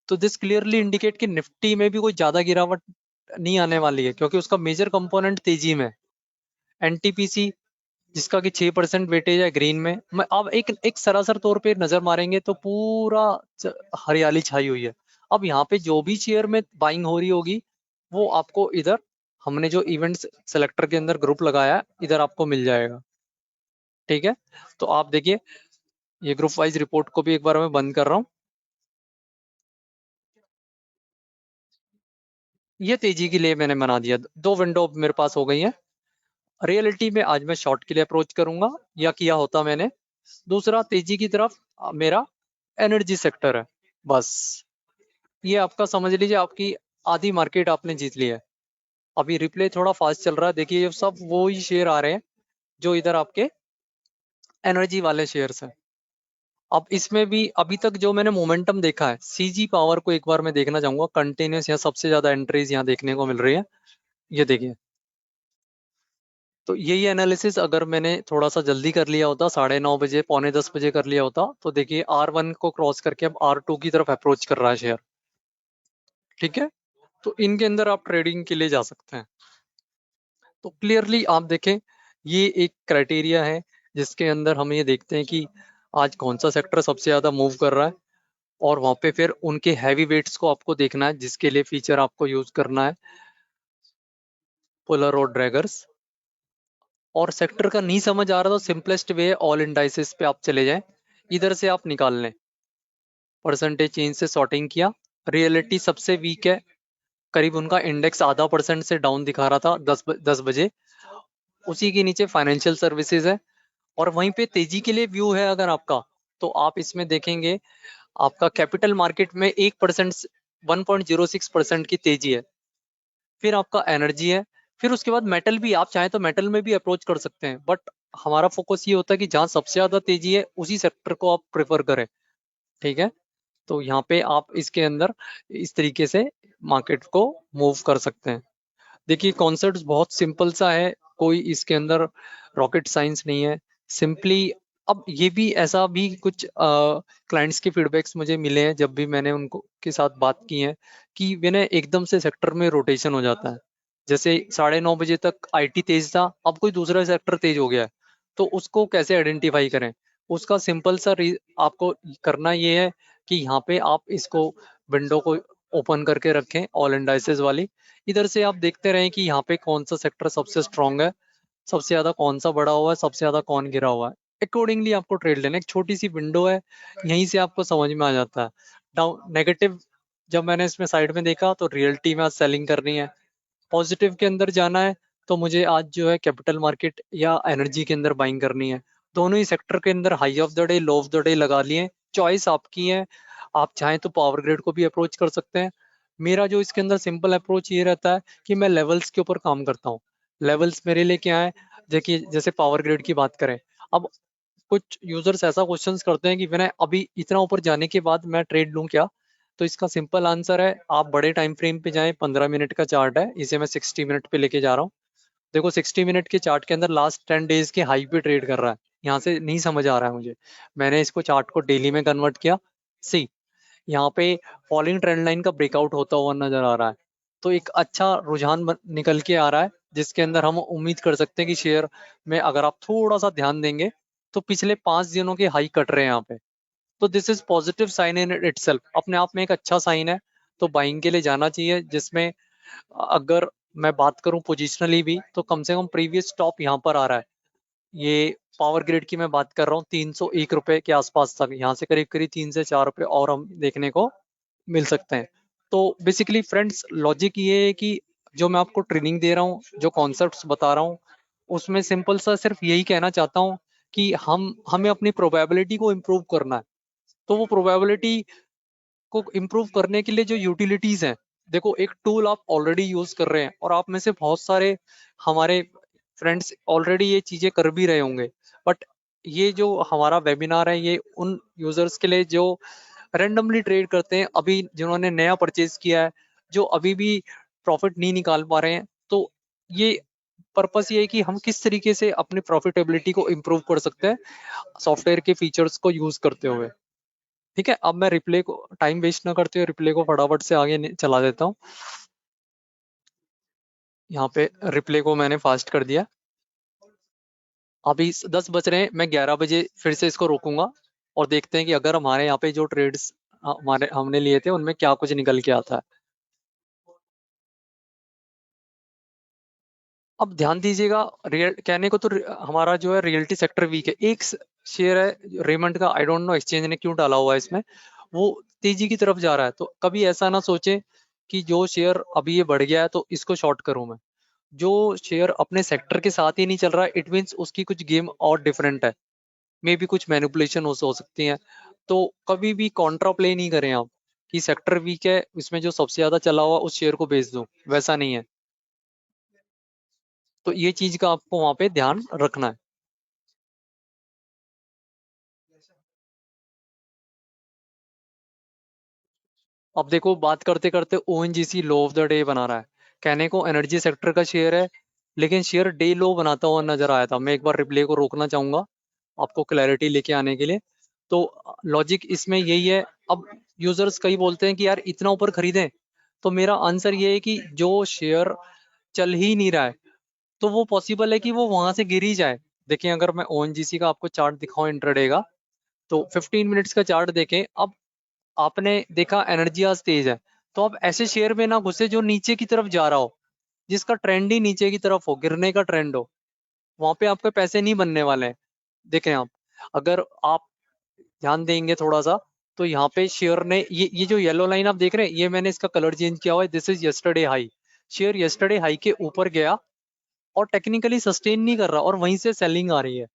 तो दिस क्लियरली इंडिकेट कि निफ्टी में भी कोई ज्यादा गिरावट नहीं आने वाली है, क्योंकि उसका मेजर कंपोनेंट तेजी में। एनटीपीसी जिसका कि 6% वेटेज है ग्रीन में, मैं अब एक एक सरासर तौर पे नजर मारेंगे तो पूरा हरियाली छाई हुई है। अब यहाँ पे जो भी शेयर में बाइंग हो रही होगी वो आपको इधर, हमने जो इवेंट्स सेलेक्टर के अंदर ग्रुप लगाया है, इधर आपको मिल जाएगा। ठीक है, तो आप देखिए ये ग्रुप वाइज रिपोर्ट को भी एक बार मैं बंद कर रहा हूँ। ये तेजी के लिए मैंने बना दिया, दो विंडो मेरे पास हो गई है। रियलिटी में आज मैं शॉर्ट के लिए अप्रोच करूंगा, या किया होता मैंने। दूसरा तेजी की तरफ मेरा एनर्जी सेक्टर है। बस ये आपका समझ लीजिए, आपकी आधी मार्केट आपने जीत ली है। अभी रिप्ले थोड़ा फास्ट चल रहा है, देखिए ये सब वो ही शेयर आ रहे हैं जो इधर आपके एनर्जी वाले शेयर्स हैं। अब इसमें भी अभी तक जो मैंने मोमेंटम देखा है, सीजी पावर को एक बार मैं देखना चाहूंगा। कंटिन्यूस यहाँ सबसे ज्यादा एंट्रीज यहाँ देखने को मिल रही है, ये देखिए। तो यही एनालिसिस अगर मैंने थोड़ा सा जल्दी कर लिया होता, 9:30 बजे, 9:45 बजे कर लिया होता, तो देखिए R1 को क्रॉस करके अब R2 की तरफ अप्रोच कर रहा है शेयर। ठीक है, तो इनके अंदर आप ट्रेडिंग के लिए जा सकते हैं। तो क्लियरली आप देखें, ये एक क्राइटेरिया है जिसके अंदर हम ये देखते हैं कि आज कौन सा सेक्टर सबसे ज्यादा मूव कर रहा है, और वहां पे फिर उनके हैवी वेट्स को आपको देखना है, जिसके लिए फीचर आपको यूज करना है पोलर और ड्रैगर्स। और सेक्टर का नहीं समझ आ रहा तो सिंपलेस्ट वे है ऑल इंडाइसेस पे आप चले जाएं, इधर से आप निकाल लें। परसेंटेज चेंज से सॉर्टिंग किया, रियलिटी सबसे वीक है, करीब उनका इंडेक्स ½ % से डाउन दिखा रहा था 10 बजे। उसी के नीचे फाइनेंशियल सर्विसेज है, और वहीं पे तेजी के लिए व्यू है अगर आपका, तो आप इसमें देखेंगे आपका कैपिटल मार्केट में 1%, 1.06% की तेजी है। फिर आपका एनर्जी है, फिर उसके बाद मेटल भी, आप चाहें तो मेटल में भी अप्रोच कर सकते हैं, बट हमारा फोकस ये होता है कि जहां सबसे ज्यादा तेजी है उसी सेक्टर को आप प्रेफर करें। ठीक है, तो यहाँ पे आप इसके अंदर इस तरीके से मार्केट को मूव कर सकते हैं। देखिए कॉन्सेप्ट बहुत सिंपल सा है, कोई इसके अंदर रॉकेट साइंस नहीं है, सिंपली। अब ये भी ऐसा भी कुछ क्लाइंट्स के फीडबैक्स मुझे मिले हैं जब भी मैंने उनको के साथ बात की है, कि मैंने एकदम से सेक्टर में रोटेशन हो जाता है। जैसे 9:30 बजे तक आईटी तेज था, अब कोई दूसरा सेक्टर तेज हो गया है, तो उसको कैसे आइडेंटिफाई करें। उसका सिंपल सा आपको करना ये है कि यहाँ पे आप इसको विंडो को ओपन करके रखें, ऑल इंडाइसेस वाली। इधर से आप देखते रहें कि यहाँ पे कौन सा सेक्टर सबसे स्ट्रांग है, सबसे ज्यादा कौन सा बढ़ा हुआ है, सबसे ज्यादा कौन गिरा हुआ है। अकॉर्डिंगली आपको ट्रेड लेना, एक छोटी सी विंडो है, यहीं से आपको समझ में आ जाता है। डाउन नेगेटिव जब मैंने इसमें साइड में देखा तो रियलिटी में आज सेलिंग करनी है। पॉजिटिव के अंदर जाना है तो मुझे आज जो है कैपिटल मार्केट या एनर्जी के अंदर बाइंग करनी है। दोनों ही सेक्टर के अंदर high of the day, low of the day लगा लिए, चॉइस आपकी है। आप चाहें तो पावर ग्रिड को भी अप्रोच कर सकते हैं। मेरा जो इसके अंदर सिंपल अप्रोच ये रहता है कि मैं लेवल्स के ऊपर काम करता हूँ। लेवल्स मेरे लिए क्या है, देखिए जैसे पावर ग्रिड की बात करें, अब कुछ यूजर्स ऐसा क्वेश्चंस करते हैं कि मैंने अभी इतना ऊपर जाने के बाद मैं ट्रेड लूं क्या। तो इसका सिंपल आंसर है, आप बड़े टाइम फ्रेम पे जाएं। 15 मिनट का चार्ट है, इसे मैं 60 मिनट पे लेके जा रहा हूँ। देखो 60 मिनट के चार्ट के अंदर लास्ट 10 डेज के हाई पे ट्रेड कर रहा है, यहाँ से नहीं समझ आ रहा है मुझे। मैंने इसको चार्ट को डेली में कन्वर्ट किया। सी, यहाँ पे फॉलिंग ट्रेंड लाइन का ब्रेकआउट होता हुआ नजर आ रहा है, तो एक अच्छा रुझान निकल के आ रहा है, जिसके अंदर हम उम्मीद कर सकते हैं कि शेयर में अगर आप थोड़ा सा ध्यान देंगे तो पिछले 5 दिनों के हाई कट रहे हैं यहाँ पे। तो this is positive sign in itself, अपने आप में एक अच्छा साइन है। तो बाइंग के लिए जाना चाहिए, जिसमें अगर मैं बात करूं पोजिशनली भी, तो कम से कम प्रीवियस टॉप यहाँ पर आ रहा है। ये पावर ग्रिड की मैं बात कर रहा हूँ, 301 रुपए के आसपास तक, यहाँ से करीब करीब 3 से 4 रुपए और हम देखने को मिल सकते हैं। तो बेसिकली फ्रेंड्स, लॉजिक ये है कि जो मैं आपको ट्रेनिंग दे रहा हूँ, जो कॉन्सेप्ट्स बता रहा हूँ, उसमें सिंपल सा सिर्फ यही कहना चाहता हूँ कि हमें अपनी प्रोबेबिलिटी को इम्प्रूव करना है। तो वो प्रोबेबिलिटी को इम्प्रूव करने के लिए जो यूटिलिटीज हैं, देखो एक टूल आप ऑलरेडी यूज कर रहे हैं, और आप में से बहुत सारे हमारे फ्रेंड्स ऑलरेडी ये चीजें कर भी रहे होंगे। बट ये जो हमारा वेबिनार है, ये उन यूजर्स के लिए जो रेंडमली ट्रेड करते हैं, अभी जिन्होंने नया परचेज किया है, जो अभी भी प्रॉफिट नहीं निकाल पा रहे हैं। तो ये पर्पस ये है कि हम किस तरीके से अपनी प्रॉफिटेबिलिटी को इम्प्रूव कर सकते हैं सॉफ्टवेयर के फीचर्स को यूज करते हुए। ठीक है, अब मैं रिप्ले को टाइम वेस्ट ना करते हुए रिप्ले को फटाफट से आगे चला देता हूँ। यहाँ पे रिप्ले को मैंने फास्ट कर दिया। अभी 10 बज रहे हैं, मैं 11 बजे फिर से इसको रोकूंगा और देखते हैं कि अगर हमारे यहाँ पे जो ट्रेड्स हमारे हमने लिए थे उनमें क्या कुछ निकल के आता है। अब ध्यान दीजिएगा, रियल कहने को तो हमारा जो है रियल्टी सेक्टर वीक है। एक शेयर है रेमंड का, आई डोंट नो एक्सचेंज ने क्यों डाला हुआ है इसमें, वो तेजी की तरफ जा रहा है। तो कभी ऐसा ना सोचे कि जो शेयर अभी ये बढ़ गया है तो इसको शॉर्ट करूं मैं। जो शेयर अपने सेक्टर के साथ ही नहीं चल रहा है, इट मीन्स उसकी कुछ गेम और डिफरेंट है, मे भी कुछ मैनिपुलेशन हो सकती है। तो कभी भी कॉन्ट्रा प्ले नहीं करें आप कि सेक्टर वीक है, इसमें जो सबसे ज्यादा चला हुआ उस शेयर को बेच दो, वैसा नहीं है। तो ये चीज का आपको वहां पे ध्यान रखना है। अब देखो, बात करते करते ONGC low of the day बना रहा है। कहने को एनर्जी सेक्टर का शेयर है, लेकिन शेयर डे लो बनाता हुआ नजर आया था। मैं एक बार रिप्ले को रोकना चाहूंगा आपको क्लैरिटी लेके आने के लिए। तो लॉजिक इसमें यही है। अब यूजर्स कई बोलते हैं कि यार इतना ऊपर खरीदें, तो मेरा आंसर ये है कि जो शेयर चल ही नहीं रहा है, तो वो पॉसिबल है कि वो वहां से गिर ही जाए। देखिए, अगर मैं ओएनजीसी का आपको चार्ट दिखाऊं इंट्राडे का, तो 15 मिनट्स का चार्ट देखें। अब आपने देखा एनर्जी आज तेज है, तो आप ऐसे शेयर में ना घुसे जो नीचे की तरफ जा रहा हो, जिसका ट्रेंड ही नीचे की तरफ हो, गिरने का ट्रेंड हो। वहां पे आपके पैसे नहीं बनने वाले हैं। देखें आप, अगर आप ध्यान देंगे थोड़ा सा, तो यहाँ पे शेयर ने ये जो येलो लाइन आप देख रहे हैं, ये मैंने इसका कलर चेंज किया हुआ है, this is yesterday high. Share yesterday high के ऊपर गया और टेक्निकली सस्टेन नहीं कर रहा, और वहीं से सेलिंग आ रही है।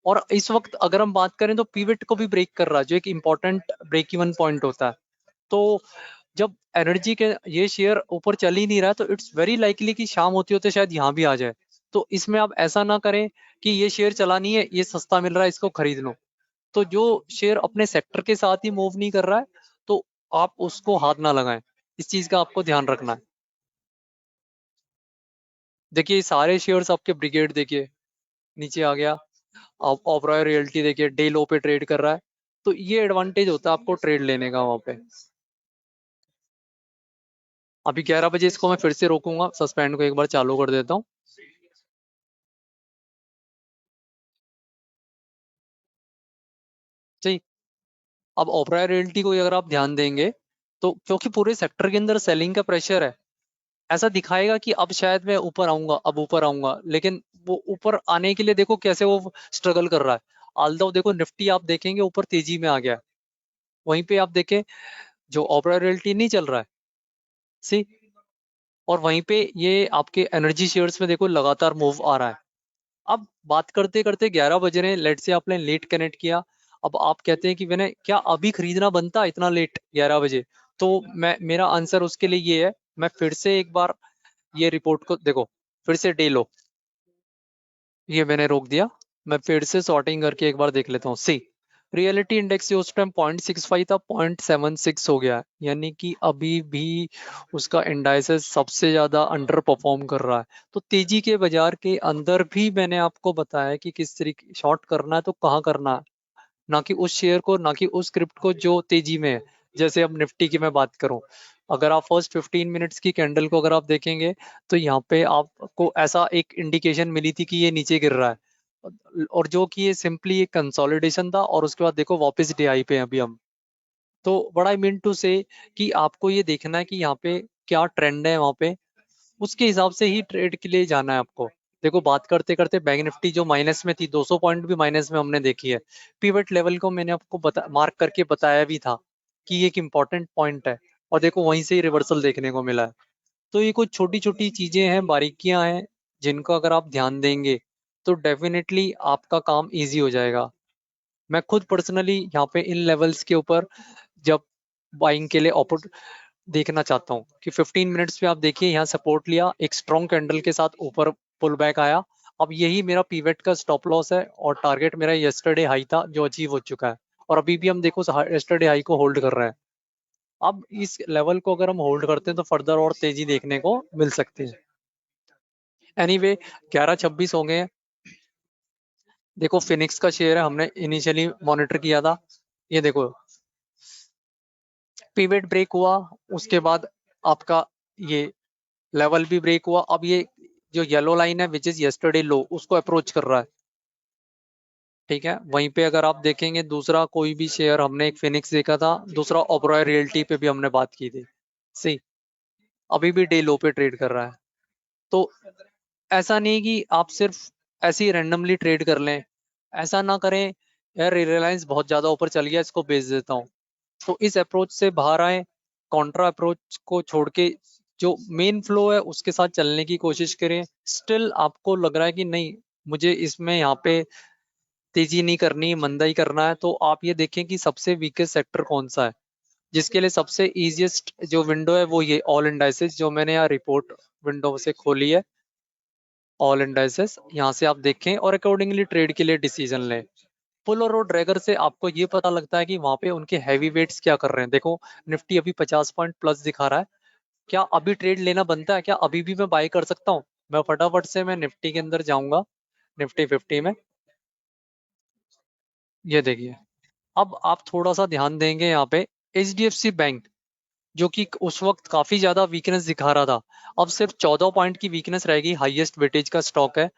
और इस वक्त अगर हम बात करें तो पीवेट को भी ब्रेक कर रहा है, जो एक इंपॉर्टेंट ब्रेक इवन पॉइंट होता है। तो जब एनर्जी के ये शेयर ऊपर चल ही नहीं रहा है, तो इट्स वेरी लाइकली कि शाम होते होते शायद यहाँ भी आ जाए। तो इसमें आप ऐसा ना करें कि ये शेयर चला नहीं है, ये सस्ता मिल रहा है, इसको खरीद लो। तो जो शेयर अपने सेक्टर के साथ ही मूव नहीं कर रहा है, तो आप उसको हाथ ना लगाएं। इस चीज का आपको ध्यान रखना है। देखिए, सारे शेयर्स आपके ब्रिगेड देखिए नीचे आ गया। आप ओबरॉय रियल्टी देखिए डे लो पे ट्रेड कर रहा है। तो ये एडवांटेज होता है आपको ट्रेड लेने का वहां पे। अभी 11 बजे इसको मैं फिर से रोकूंगा, सस्पेंड को एक बार चालू कर देता हूँ। ठीक। अब ओबरॉय रियल्टी को अगर आप ध्यान देंगे, तो क्योंकि पूरे सेक्टर के अंदर सेलिंग का प्रेशर है, ऐसा दिखाएगा कि अब शायद मैं ऊपर आऊंगा, अब ऊपर आऊंगा, लेकिन वो ऊपर आने के लिए देखो कैसे वो स्ट्रगल कर रहा है। ऑल्दो देखो, निफ्टी आप देखेंगे ऊपर तेजी में आ गया है। वहीं पे आप देखें, जो ओबरॉय रियल्टी नहीं चल रहा है, सी। और वहीं पे ये आपके एनर्जी शेयर्स में देखो लगातार मूव आ रहा है। अब बात करते करते 11 बज रहे हैं, लेट से आपने लेट कनेक्ट किया। अब आप कहते हैं कि मैंने क्या अभी खरीदना बनता इतना लेट 11 बजे? तो मैं मेरा आंसर उसके लिए ये है, मैं फिर से एक बार ये रिपोर्ट को देखो, फिर से डे लो, ये मैंने रोक दिया। मैं फिर से सॉर्टिंग करके एक बार देख लेता हूँ। सी, रियलिटी इंडेक्स उस टाइम 0.65 था, 0.76 हो गया, यानी कि अभी भी उसका इंडाइसेस सबसे ज्यादा अंडर परफॉर्म कर रहा है। तो तेजी के बाजार के अंदर भी मैंने आपको बताया कि किस तरीके शॉर्ट करना है तो कहाँ करना है, ना कि उस शेयर को, ना कि उस क्रिप्ट को जो तेजी में है। जैसे अब निफ्टी की मैं बात करूं, अगर आप फर्स्ट 15 मिनट्स की कैंडल को अगर आप देखेंगे, तो यहाँ पे आपको ऐसा एक इंडिकेशन मिली थी कि ये नीचे गिर रहा है, और जो कि ये सिंपली एक कंसोलिडेशन था, और उसके बाद देखो वापस डीआई पे हैं अभी हम। तो बड़ा आई मीन टू से कि आपको ये देखना है कि यहाँ पे क्या ट्रेंड है वहां पे, उसके हिसाब से ही ट्रेड के लिए जाना है आपको। देखो, बात करते करते बैंक निफ्टी जो माइनस में थी, 200 पॉइंट भी माइनस में हमने देखी है। पिवट लेवल को मैंने आपको मार्क करके बताया भी था कि ये एक इंपॉर्टेंट पॉइंट है, और देखो वहीं से ही रिवर्सल देखने को मिला है। तो ये कुछ छोटी छोटी चीजें हैं, बारीकियां हैं, जिनको अगर आप ध्यान देंगे तो डेफिनेटली आपका काम इजी हो जाएगा। मैं खुद पर्सनली यहाँ पे इन लेवल्स के ऊपर जब बाइंग के लिए देखना चाहता हूँ कि 15 मिनट्स पे आप देखिए, यहाँ सपोर्ट लिया, एक स्ट्रॉन्ग कैंडल के साथ ऊपर पुल बैक आया। अब यही मेरा पीवेट का स्टॉप लॉस है, और टारगेट मेरा यस्टरडे हाई था जो अचीव हो चुका है। और अभी भी हम देखो यस्टरडे हाई को होल्ड कर रहे हैं। अब इस लेवल को अगर हम होल्ड करते हैं तो फर्दर और तेजी देखने को मिल सकती है। एनीवे 11.26 हो गए हैं। देखो फिनिक्स का शेयर है, हमने इनिशियली मॉनिटर किया था, ये देखो पिवट ब्रेक हुआ, उसके बाद आपका ये लेवल भी ब्रेक हुआ। अब ये जो येलो लाइन है विच इज यस्टरडे लो, उसको अप्रोच कर रहा है। ठीक है, वहीं पे अगर आप देखेंगे दूसरा कोई भी शेयर, हमने एक फिनिक्स देखा था, दूसरा ओबरॉय रियल्टी पे भी हमने बात की थी, सी अभी भी डे लो पे ट्रेड कर रहा है। तो ऐसा नहीं कि आप सिर्फ ऐसे ही रैंडमली ट्रेड कर लें, ऐसा ना करें यार रिलायंस बहुत ज्यादा ऊपर चल गया इसको बेच देता हूँ। तो इस अप्रोच से बाहर आए, कॉन्ट्रा अप्रोच को छोड़ के जो मेन फ्लो है उसके साथ चलने की कोशिश करें। स्टिल आपको लग रहा है कि नहीं मुझे इसमें यहाँ पे तेजी नहीं करनी, मंदा ही करना है, तो आप ये देखें कि सबसे वीकेस्ट सेक्टर कौन सा है। जिसके लिए सबसे इजीएस्ट जो विंडो है वो ये ऑल इंडाइसेस, जो मैंने यहाँ रिपोर्ट विंडो से खोली है, ऑल इंडाइसेस यहाँ से आप देखें और अकॉर्डिंगली ट्रेड के लिए डिसीजन लें। पुल और ड्रैगर से आपको ये पता लगता है कि वहां पे उनके हैवी वेट्स क्या कर रहे हैं। देखो निफ्टी अभी 50 पॉइंट प्लस दिखा रहा है, क्या अभी ट्रेड लेना बनता है? क्या अभी भी मैं बाय कर सकता हूँ? मैं फटाफट से मैं निफ्टी के अंदर जाऊंगा, निफ्टी 50 में, ये देखिए। अब आप थोड़ा सा ध्यान देंगे यहाँ पे एचडीएफसी बैंक, जो कि उस वक्त काफी ज्यादा वीकनेस दिखा रहा था, अब सिर्फ 14 पॉइंट की वीकनेस रहेगी, हाईएस्ट वेटेज का स्टॉक है।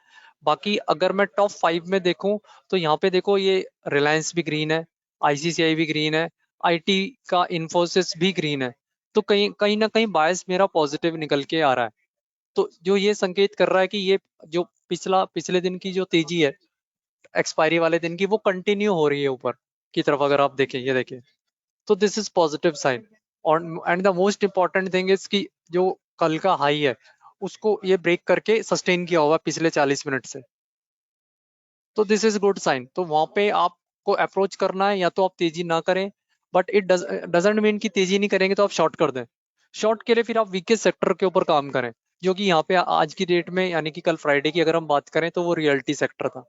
बाकी अगर मैं टॉप 5 में देखूं तो यहाँ पे देखो ये रिलायंस भी ग्रीन है, आईसीसीआई भी ग्रीन है, आईटी का इन्फोसिस भी ग्रीन है। तो कहीं कहीं ना कहीं बायस मेरा पॉजिटिव निकल के आ रहा है। तो जो ये संकेत कर रहा है कि ये जो पिछले दिन की जो तेजी है एक्सपायरी वाले दिन की, वो कंटिन्यू हो रही है ऊपर की तरफ, अगर आप देखें, ये देखिए। तो दिस इज पॉजिटिव साइन। और and the most important thing is कि जो कल का हाई है उसको ये ब्रेक करके सस्टेन किया हुआ पिछले 40 मिनट से, तो दिस इज गुड साइन। तो वहां पे आपको अप्रोच करना है, या तो आप तेजी ना करें, बट इट डजेंट मीन कि तेजी नहीं करेंगे तो आप शॉर्ट कर दें। शॉर्ट के लिए फिर आप वीकेस्ट सेक्टर के ऊपर काम करें, जो कि यहाँ पे आज की डेट में यानी कि कल फ्राइडे की अगर हम बात करें तो वो रियलिटी सेक्टर था।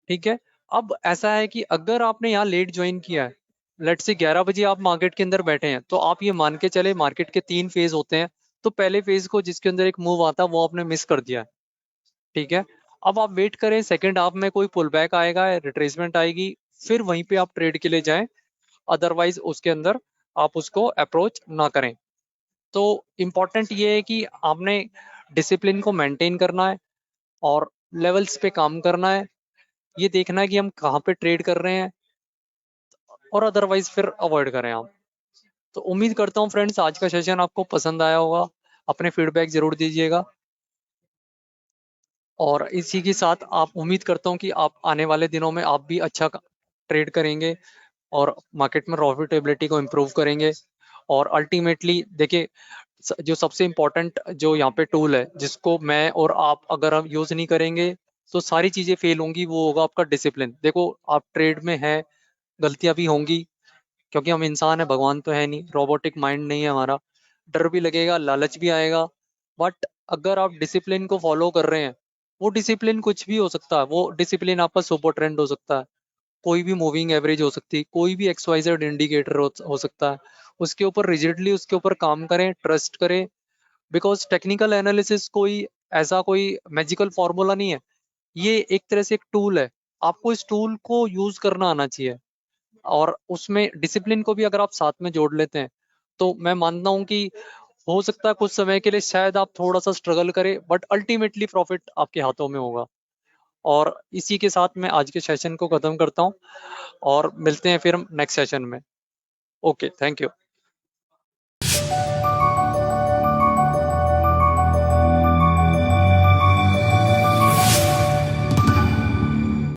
ठीक है, अब ऐसा है कि अगर आपने यहाँ लेट ज्वाइन किया है, लेट से 11 बजे आप मार्केट के अंदर बैठे हैं, तो आप ये मान के चले मार्केट के 3 फेज होते हैं। तो पहले फेज को जिसके अंदर एक मूव आता है वो आपने मिस कर दिया है। ठीक है, अब आप वेट करें सेकंड हाफ में कोई पुल बैक आएगा, रिट्रेसमेंट आएगी, फिर वहीं पे आप ट्रेड के लिए जाएं। अदरवाइज उसके अंदर आप उसको अप्रोच ना करें। तो इम्पोर्टेंट ये है कि आपने डिसिप्लिन को मेंटेन करना है और लेवल्स पे काम करना है, ये देखना है कि हम कहाँ पे ट्रेड कर रहे हैं, और अदरवाइज फिर अवॉइड करें आप। तो उम्मीद करता हूँ फ्रेंड्स आज का सेशन आपको पसंद आया होगा, अपने फीडबैक जरूर दीजिएगा। और इसी के साथ आप उम्मीद करता हूँ कि आप आने वाले दिनों में आप भी अच्छा ट्रेड करेंगे और मार्केट में प्रॉफिटेबिलिटी को इम्प्रूव करेंगे। और अल्टीमेटली देखिए, जो सबसे इम्पोर्टेंट जो यहाँ पे टूल है जिसको मैं और आप अगर हम यूज नहीं करेंगे तो सारी चीजें फेल होंगी, वो होगा आपका डिसिप्लिन। देखो आप ट्रेड में हैं, गलतियां भी होंगी, क्योंकि हम इंसान है, भगवान तो है नहीं, रोबोटिक माइंड नहीं है हमारा। डर भी लगेगा, लालच भी आएगा, बट अगर आप डिसिप्लिन को फॉलो कर रहे हैं, वो डिसिप्लिन कुछ भी हो सकता है, वो डिसिप्लिन आपका सुपर ट्रेंड हो सकता है, कोई भी मूविंग एवरेज हो सकती है, कोई भी एक्सवाइजेड इंडिकेटर हो सकता है। उसके ऊपर रिजिडली उसके ऊपर काम करें, ट्रस्ट करें। बिकॉज टेक्निकल एनालिसिस कोई ऐसा कोई मैजिकल फॉर्मूला नहीं है, ये एक तरह से एक टूल है। आपको इस टूल को यूज करना आना चाहिए, और उसमें डिसिप्लिन को भी अगर आप साथ में जोड़ लेते हैं तो मैं मानता हूं कि हो सकता है कुछ समय के लिए शायद आप थोड़ा सा स्ट्रगल करें, बट अल्टीमेटली प्रॉफिट आपके हाथों में होगा। और इसी के साथ मैं आज के सेशन को खत्म करता हूं और मिलते हैं फिर नेक्स्ट सेशन में। Okay, thank you.